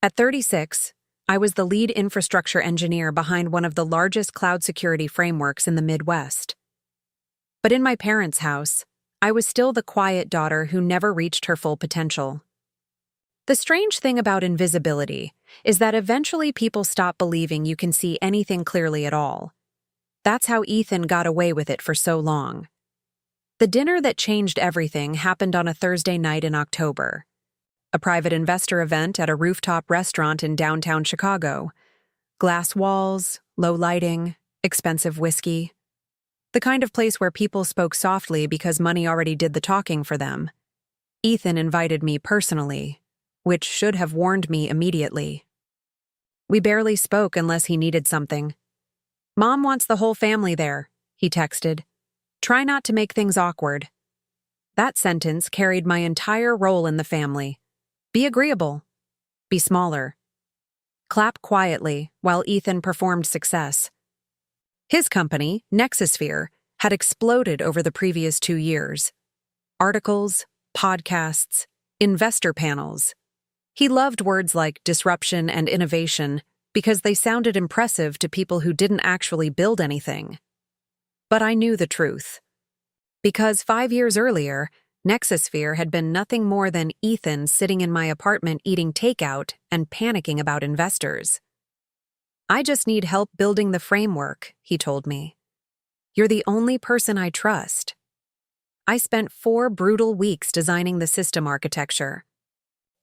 Speaker 1: At 36, I was the lead infrastructure engineer behind one of the largest cloud security frameworks in the Midwest. But in my parents' house, I was still the quiet daughter who never reached her full potential. The strange thing about invisibility is that eventually people stop believing you can see anything clearly at all. That's how Ethan got away with it for so long. The dinner that changed everything happened on a Thursday night in October. A private investor event at a rooftop restaurant in downtown Chicago. Glass walls, low lighting, expensive whiskey. The kind of place where people spoke softly because money already did the talking for them. Ethan invited me personally, which should have warned me immediately. We barely spoke unless he needed something. "Mom wants the whole family there," he texted. "Try not to make things awkward." That sentence carried my entire role in the family. Be agreeable. Be smaller. Clap quietly while Ethan performed success. His company, Nexusphere, had exploded over the previous 2 years. Articles, podcasts, investor panels. He loved words like disruption and innovation because they sounded impressive to people who didn't actually build anything. But I knew the truth. Because 5 years earlier, Nexusphere had been nothing more than Ethan sitting in my apartment eating takeout and panicking about investors. "I just need help building the framework," he told me. "You're the only person I trust." I spent 4 brutal weeks designing the system architecture.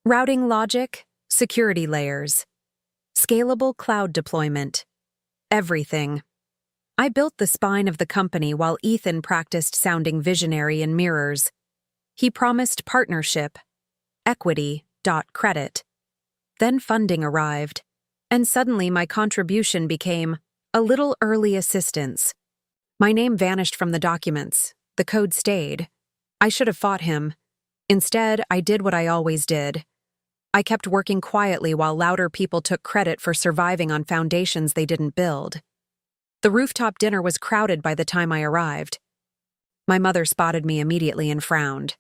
Speaker 1: Routing logic, security layers, scalable cloud deployment, everything. I built the spine of the company while Ethan practiced sounding visionary in mirrors. He promised partnership, equity, credit. Then funding arrived, and suddenly my contribution became a little early assistance. My name vanished from the documents. The code stayed. I should have fought him. Instead, I did what I always did. I kept working quietly while louder people took credit for surviving on foundations they didn't build. The rooftop dinner was crowded by the time I arrived. My mother spotted me immediately and frowned.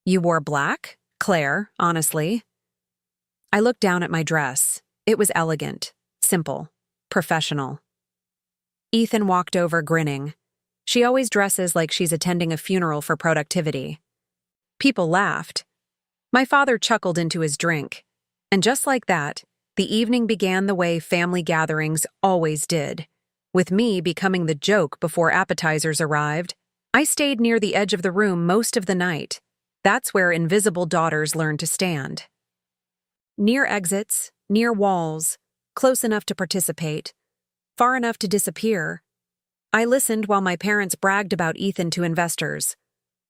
Speaker 1: "You wore black, Claire, honestly." I looked down at my dress. It was elegant, simple, professional. Ethan walked over grinning. She always dresses like she's attending a funeral for productivity. People laughed. My father chuckled into his drink. And just like that, the evening began the way family gatherings always did. With me becoming the joke before appetizers arrived, I stayed near the edge of the room most of the night. That's where invisible daughters learn to stand. Near exits, near walls, close enough to participate, far enough to disappear. I listened while my parents bragged about Ethan to investors.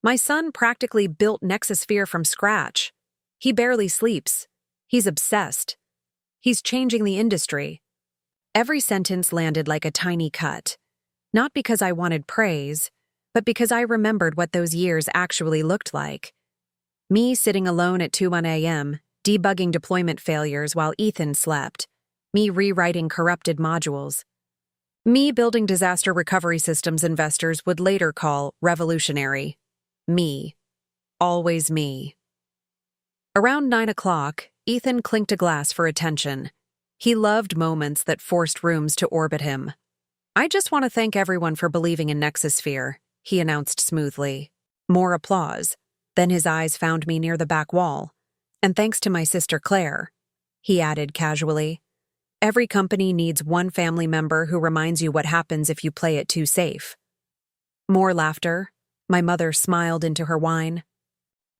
Speaker 1: My son practically built Nexusphere from scratch. He barely sleeps. He's obsessed. He's changing the industry. Every sentence landed like a tiny cut. Not because I wanted praise, but because I remembered what those years actually looked like. Me sitting alone at 2 a.m., debugging deployment failures while Ethan slept. Me rewriting corrupted modules. Me building disaster recovery systems investors would later call revolutionary. Me. Always me. Around 9 o'clock, Ethan clinked a glass for attention. He loved moments that forced rooms to orbit him. "I just want to thank everyone for believing in Nexusphere," he announced smoothly. More applause. Then his eyes found me near the back wall. And thanks to my sister Claire, he added casually. Every company needs one family member who reminds you what happens if you play it too safe. More laughter. My mother smiled into her wine.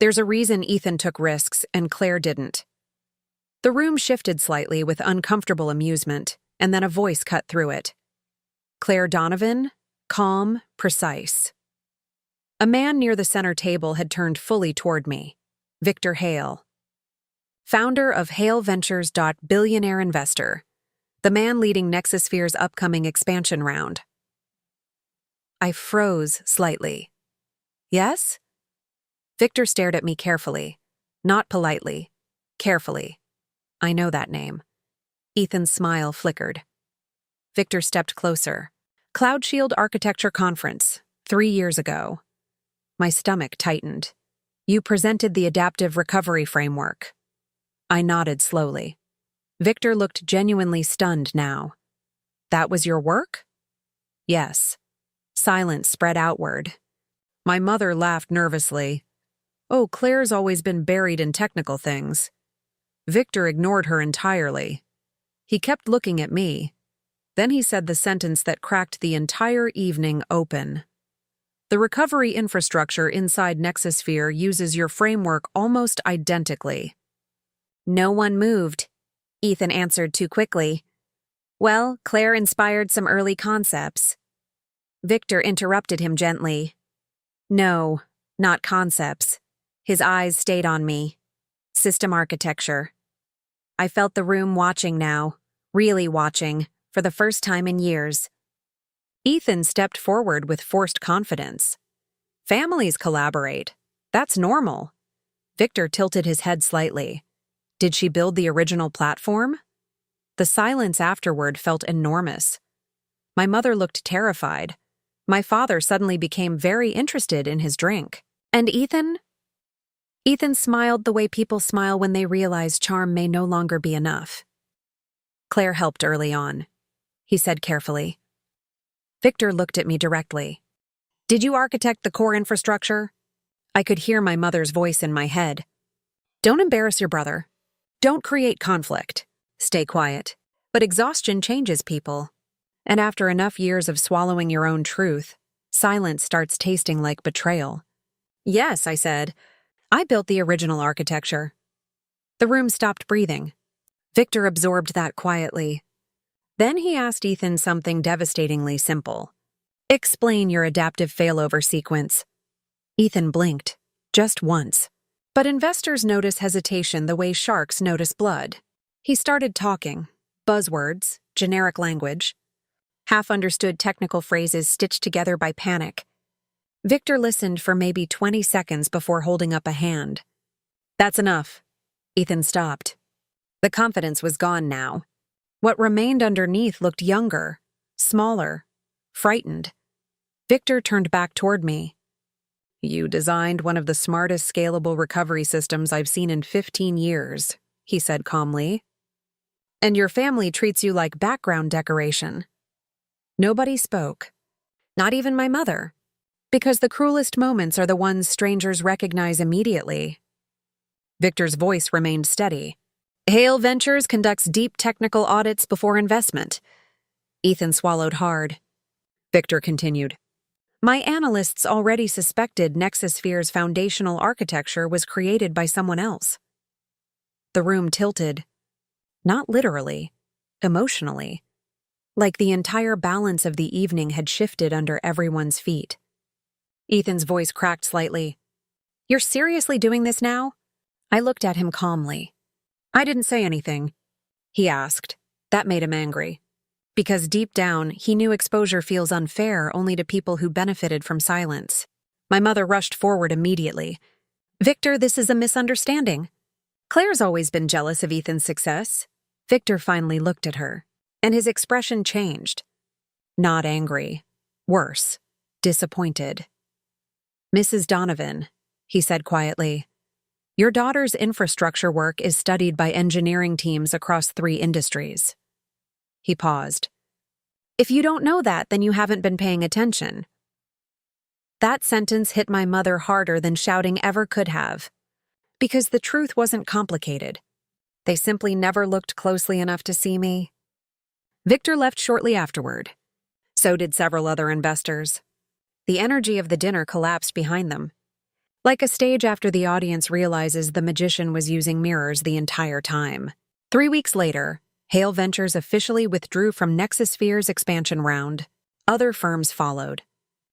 Speaker 1: There's a reason Ethan took risks and Claire didn't. The room shifted slightly with uncomfortable amusement, and then a voice cut through it. Claire Donovan, calm, precise. A man near the center table had turned fully toward me. Victor Hale. Founder of Hale Ventures. Billionaire investor. The man leading Nexusphere's upcoming expansion round. I froze slightly. Yes? Victor stared at me carefully. Not politely. Carefully. I know that name. Ethan's smile flickered. Victor stepped closer. Cloud Shield Architecture Conference, 3 years ago. My stomach tightened. You presented the adaptive recovery framework. I nodded slowly. Victor looked genuinely stunned now. That was your work? Yes. Silence spread outward. My mother laughed nervously. Oh, Claire's always been buried in technical things. Victor ignored her entirely. He kept looking at me. Then he said the sentence that cracked the entire evening open. The recovery infrastructure inside Nexusphere uses your framework almost identically. No one moved. Ethan answered too quickly. Well, Claire inspired some early concepts. Victor interrupted him gently. No, not concepts. His eyes stayed on me. System architecture. I felt the room watching now, really watching, for the first time in years. Ethan stepped forward with forced confidence. Families collaborate. That's normal. Victor tilted his head slightly. Did she build the original platform? The silence afterward felt enormous. My mother looked terrified. My father suddenly became very interested in his drink. And Ethan? Ethan smiled the way people smile when they realize charm may no longer be enough. Claire helped early on, he said carefully. Victor looked at me directly. Did you architect the core infrastructure? I could hear my mother's voice in my head. Don't embarrass your brother. Don't create conflict. Stay quiet. But exhaustion changes people. And after enough years of swallowing your own truth, silence starts tasting like betrayal. Yes, I said. I built the original architecture. The room stopped breathing. Victor absorbed that quietly. Then he asked Ethan something devastatingly simple. Explain your adaptive failover sequence. Ethan blinked, just once. But investors notice hesitation the way sharks notice blood. He started talking. Buzzwords, generic language. Half-understood technical phrases stitched together by panic. Victor listened for maybe 20 seconds before holding up a hand. That's enough. Ethan stopped. The confidence was gone now. What remained underneath looked younger, smaller, frightened. Victor turned back toward me. You designed one of the smartest scalable recovery systems I've seen in 15 years, he said calmly. And your family treats you like background decoration. Nobody spoke. Not even my mother. Because the cruelest moments are the ones strangers recognize immediately. Victor's voice remained steady. Hale Ventures conducts deep technical audits before investment. Ethan swallowed hard. Victor continued. My analysts already suspected Nexusphere's foundational architecture was created by someone else. The room tilted. Not literally, emotionally. Like the entire balance of the evening had shifted under everyone's feet. Ethan's voice cracked slightly. You're seriously doing this now? I looked at him calmly. I didn't say anything, he asked. That made him angry. Because deep down, he knew exposure feels unfair only to people who benefited from silence. My mother rushed forward immediately. Victor, this is a misunderstanding. Claire's always been jealous of Ethan's success. Victor finally looked at her, and his expression changed. Not angry. Worse. Disappointed. Mrs. Donovan, he said quietly, your daughter's infrastructure work is studied by engineering teams across 3 industries. He paused. If you don't know that, then you haven't been paying attention. That sentence hit my mother harder than shouting ever could have. Because the truth wasn't complicated. They simply never looked closely enough to see me. Victor left shortly afterward. So did several other investors. The energy of the dinner collapsed behind them. Like a stage after the audience realizes the magician was using mirrors the entire time. 3 weeks later, Hale Ventures officially withdrew from Nexusphere's expansion round. Other firms followed.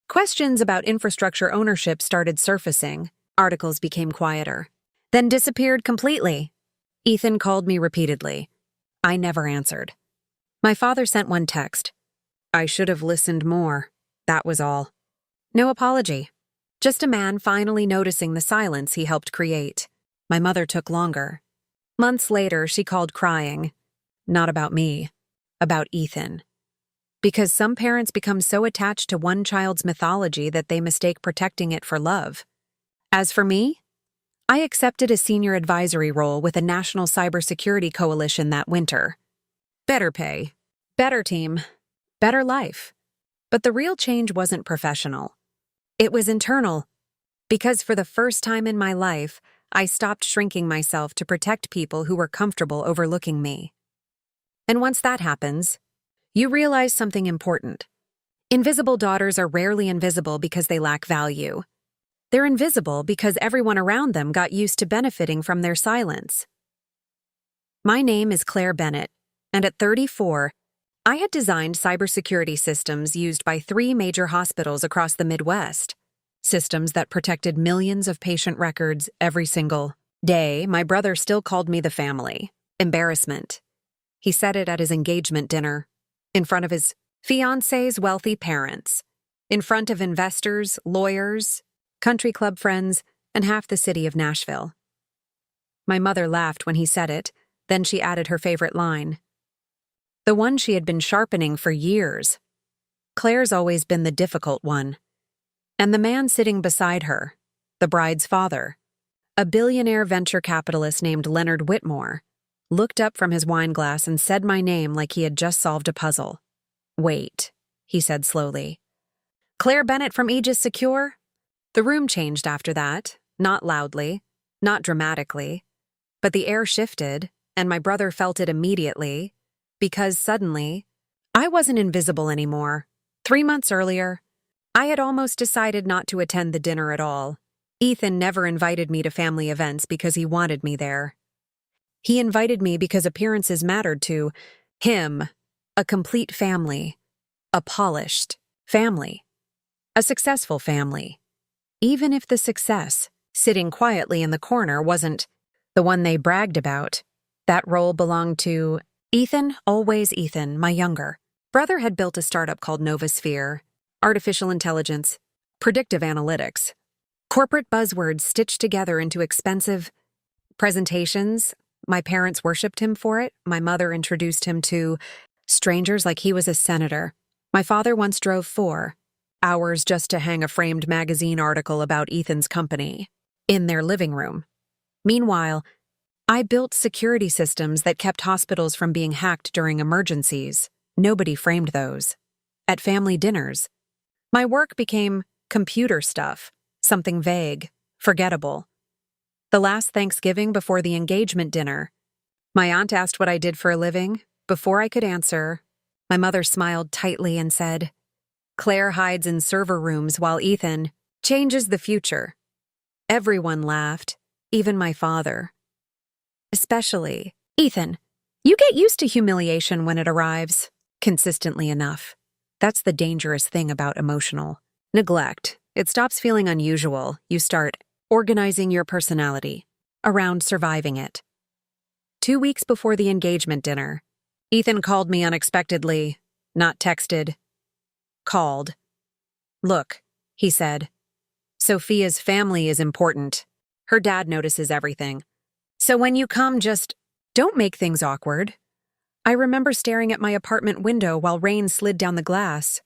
Speaker 1: Questions about infrastructure ownership started surfacing. Articles became quieter, then disappeared completely. Ethan called me repeatedly. I never answered. My father sent one text. I should have listened more. That was all. No apology. Just a man finally noticing the silence he helped create. My mother took longer. Months later, she called crying. Not about me, about Ethan. Because some parents become so attached to one child's mythology that they mistake protecting it for love. As for me, I accepted a senior advisory role with a national cybersecurity coalition that winter. Better pay, better team, better life. But the real change wasn't professional. It was internal. Because for the first time in my life, I stopped shrinking myself to protect people who were comfortable overlooking me. And once that happens, you realize something important. Invisible daughters are rarely invisible because they lack value. They're invisible because everyone around them got used to benefiting from their silence. My name is Claire Bennett, and at 34, I had designed cybersecurity systems used by 3 major hospitals across the Midwest. Systems that protected millions of patient records every single day. My brother still called me the family. Embarrassment. He said it at his engagement dinner, in front of his fiancé's wealthy parents, in front of investors, lawyers, country club friends, and half the city of Nashville. My mother laughed when he said it, then she added her favorite line. The one she had been sharpening for years. Claire's always been the difficult one. And the man sitting beside her, the bride's father, a billionaire venture capitalist named Leonard Whitmore, looked up from his wine glass and said my name like he had just solved a puzzle. Wait, he said slowly. Claire Bennett from Aegis Secure? The room changed after that, not loudly, not dramatically, but the air shifted, and my brother felt it immediately, because suddenly, I wasn't invisible anymore. 3 months earlier, I had almost decided not to attend the dinner at all. Ethan never invited me to family events because he wanted me there. He invited me because appearances mattered to him, a complete family, a polished family, a successful family. Even if the success, sitting quietly in the corner, wasn't the one they bragged about, that role belonged to Ethan, always Ethan, my younger brother had built a startup called Novasphere, artificial intelligence, predictive analytics, corporate buzzwords stitched together into expensive presentations. My parents worshipped him for it. My mother introduced him to strangers like he was a senator. My father once drove 4 hours just to hang a framed magazine article about Ethan's company in their living room. Meanwhile, I built security systems that kept hospitals from being hacked during emergencies. Nobody framed those. At family dinners, my work became computer stuff, something vague, forgettable. The last Thanksgiving before the engagement dinner, my aunt asked what I did for a living. Before I could answer, my mother smiled tightly and said, Claire hides in server rooms while Ethan changes the future. Everyone laughed, even my father. Especially Ethan. You get used to humiliation when it arrives, consistently enough. That's the dangerous thing about emotional neglect. It stops feeling unusual. You start organizing your personality around surviving it. 2 weeks before the engagement dinner, Ethan called me unexpectedly, not texted. Called. Look, he said. Sophia's family is important. Her dad notices everything. So when you come, just don't make things awkward. I remember staring at my apartment window while rain slid down the glass.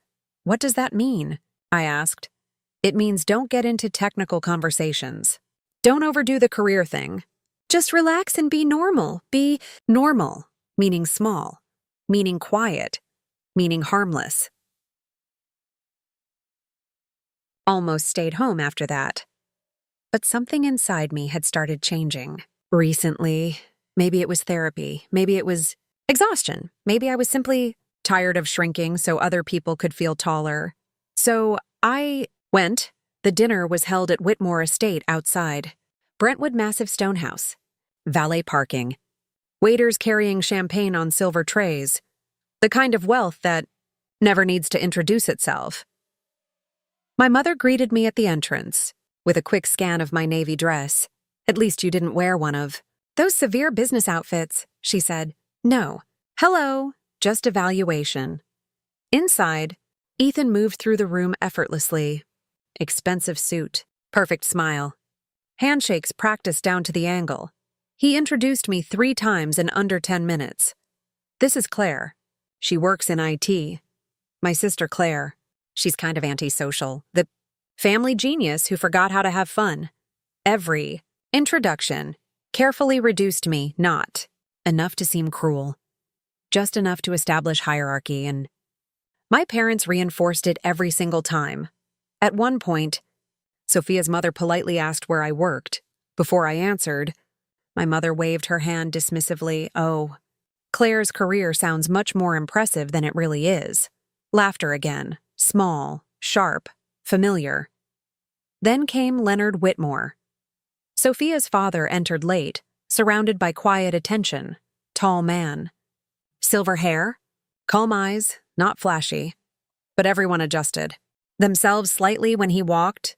Speaker 1: What does that mean? I asked. It means don't get into technical conversations. Don't overdo the career thing. Just relax and be normal. Be normal, meaning small, meaning quiet, meaning harmless. Almost stayed home after that. But something inside me had started changing. Recently, maybe it was therapy, maybe it was exhaustion, maybe I was simply tired of shrinking so other people could feel taller. So I went. The dinner was held at Whitmore Estate outside. Brentwood massive stone house. Valet parking. Waiters carrying champagne on silver trays. The kind of wealth that never needs to introduce itself. My mother greeted me at the entrance, with a quick scan of my navy dress. At least you didn't wear one of those severe business outfits, she said. No. Hello. Just evaluation. Inside, Ethan moved through the room effortlessly. Expensive suit. Perfect smile. Handshakes practiced down to the angle. He introduced me 3 times in under 10 minutes. This is Claire. She works in IT. My sister Claire. She's kind of antisocial. The family genius who forgot how to have fun. Every introduction carefully reduced me, not enough to seem cruel. Just enough to establish hierarchy, and my parents reinforced it every single time. At one point, Sophia's mother politely asked where I worked. Before I answered, my mother waved her hand dismissively. Oh, Claire's career sounds much more impressive than it really is. Laughter again. Small, sharp, familiar. Then came Leonard Whitmore. Sophia's father entered late, surrounded by quiet attention. Tall man. Silver hair. Calm eyes, not flashy. But everyone adjusted themselves slightly when he walked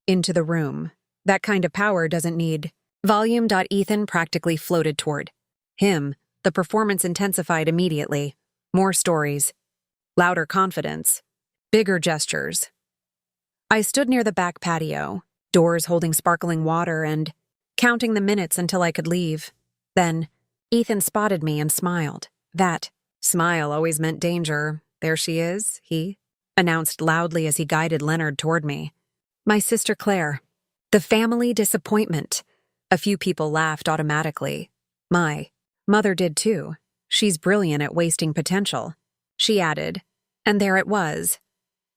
Speaker 1: into the room. That kind of power doesn't need volume. Ethan practically floated toward him. The performance intensified immediately. More stories. Louder confidence. Bigger gestures. I stood near the back patio, doors holding sparkling water and counting the minutes until I could leave. Then, Ethan spotted me and smiled. That smile always meant danger. There she is, he announced loudly as he guided Leonard toward me. My sister Claire. The family disappointment. A few people laughed automatically. My mother did too. She's brilliant at wasting potential. She added, and there it was.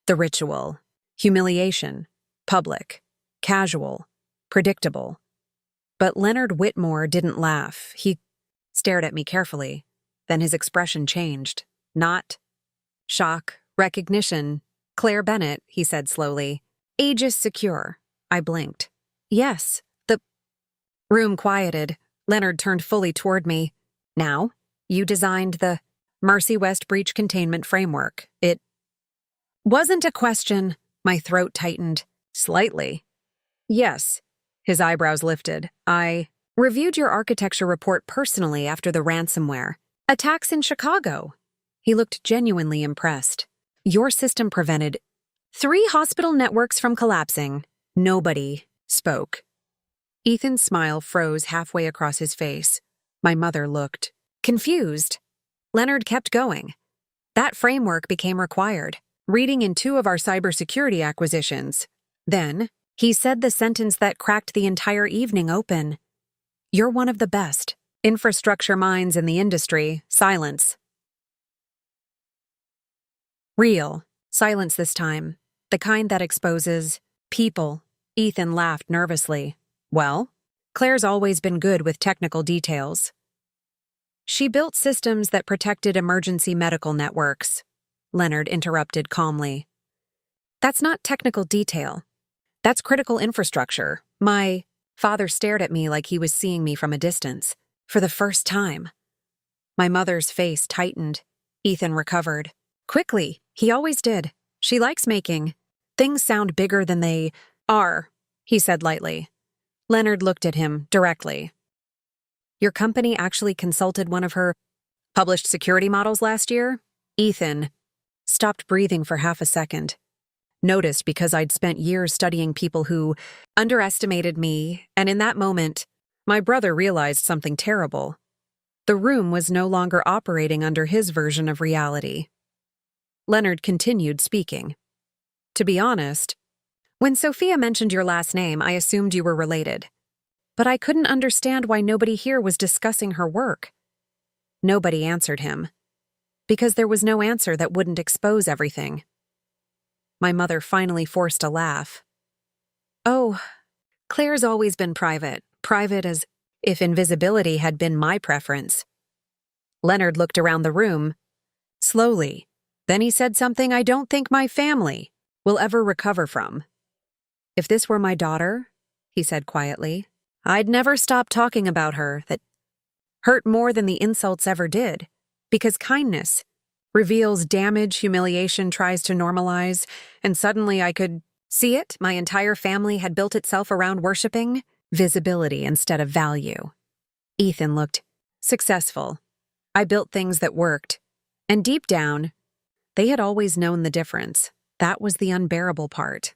Speaker 1: The ritual. Humiliation. Public. Casual. Predictable. But Leonard Whitmore didn't laugh. He stared at me carefully. Then his expression changed. Not shock, recognition. Claire Bennett, he said slowly. Aegis secure. I blinked. Yes. The room quieted. Leonard turned fully toward me. Now, you designed the Mercy West Breach Containment Framework. It wasn't a question. My throat tightened. Slightly. Yes. His eyebrows lifted. I reviewed your architecture report personally after the ransomware attacks in Chicago. He looked genuinely impressed. Your system prevented 3 hospital networks from collapsing. Nobody spoke. Ethan's smile froze halfway across his face. My mother looked confused. Leonard kept going. That framework became required, reading in 2 of our cybersecurity acquisitions. Then, he said the sentence that cracked the entire evening open. You're one of the best. Infrastructure minds in the industry. Silence. Real. Silence this time. The kind that exposes people. Ethan laughed nervously. Well, Claire's always been good with technical details. She built systems that protected emergency medical networks. Leonard interrupted calmly. That's not technical detail. That's critical infrastructure. My father stared at me like he was seeing me from a distance. For the first time. My mother's face tightened. Ethan recovered. Quickly, he always did. She likes making things sound bigger than they are, he said lightly. Leonard looked at him directly. Your company actually consulted one of her published security models last year? Ethan stopped breathing for half a second. Noticed because I'd spent years studying people who underestimated me, and in that moment, my brother realized something terrible. The room was no longer operating under his version of reality. Leonard continued speaking. To be honest, when Sophia mentioned your last name, I assumed you were related. But I couldn't understand why nobody here was discussing her work. Nobody answered him. Because there was no answer that wouldn't expose everything. My mother finally forced a laugh. Oh, Claire's always been private, private as if invisibility had been my preference. Leonard looked around the room, slowly. Then he said something I don't think my family will ever recover from. If this were my daughter, he said quietly, I'd never stop talking about her. That hurt more than the insults ever did, because kindness reveals damage humiliation tries to normalize, and suddenly I could see it. My entire family had built itself around worshiping visibility instead of value. Ethan looked successful. I built things that worked, and deep down, they had always known the difference. That was the unbearable part.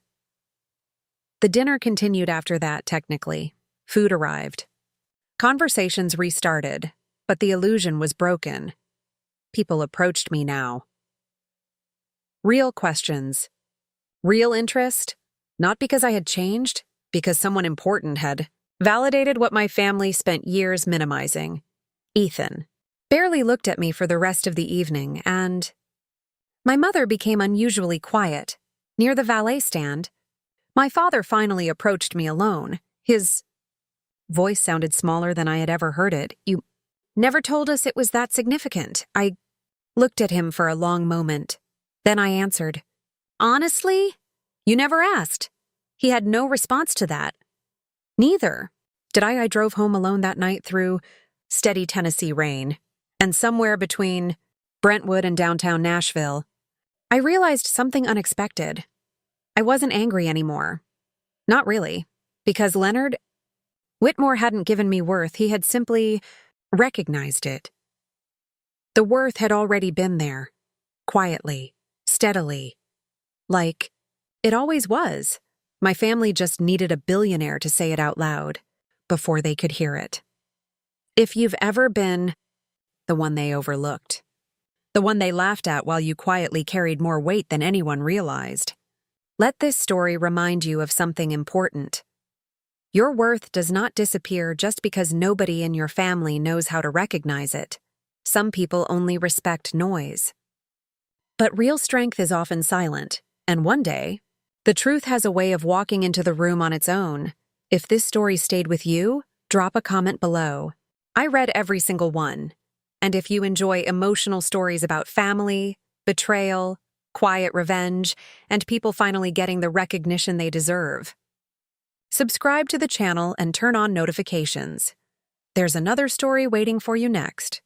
Speaker 1: The dinner continued after that, technically. Food arrived. Conversations restarted, but the illusion was broken. People approached me now. Real questions. Real interest. Not because I had changed, because someone important had validated what my family spent years minimizing. Ethan barely looked at me for the rest of the evening, and my mother became unusually quiet. Near the valet stand, my father finally approached me alone. His voice sounded smaller than I had ever heard it. You never told us it was that significant. I looked at him for a long moment. Then I answered, honestly, you never asked. He had no response to that. Neither did I. I drove home alone that night through steady Tennessee rain, and somewhere between Brentwood and downtown Nashville, I realized something unexpected. I wasn't angry anymore. Not really, because Leonard Whitmore hadn't given me worth. He had simply recognized it. The worth had already been there, quietly, steadily, like it always was. My family just needed a billionaire to say it out loud before they could hear it. If you've ever been the one they overlooked, the one they laughed at while you quietly carried more weight than anyone realized, let this story remind you of something important. Your worth does not disappear just because nobody in your family knows how to recognize it. Some people only respect noise. But real strength is often silent, and one day, the truth has a way of walking into the room on its own. If this story stayed with you, drop a comment below. I read every single one. And if you enjoy emotional stories about family, betrayal, quiet revenge, and people finally getting the recognition they deserve, subscribe to the channel and turn on notifications. There's another story waiting for you next.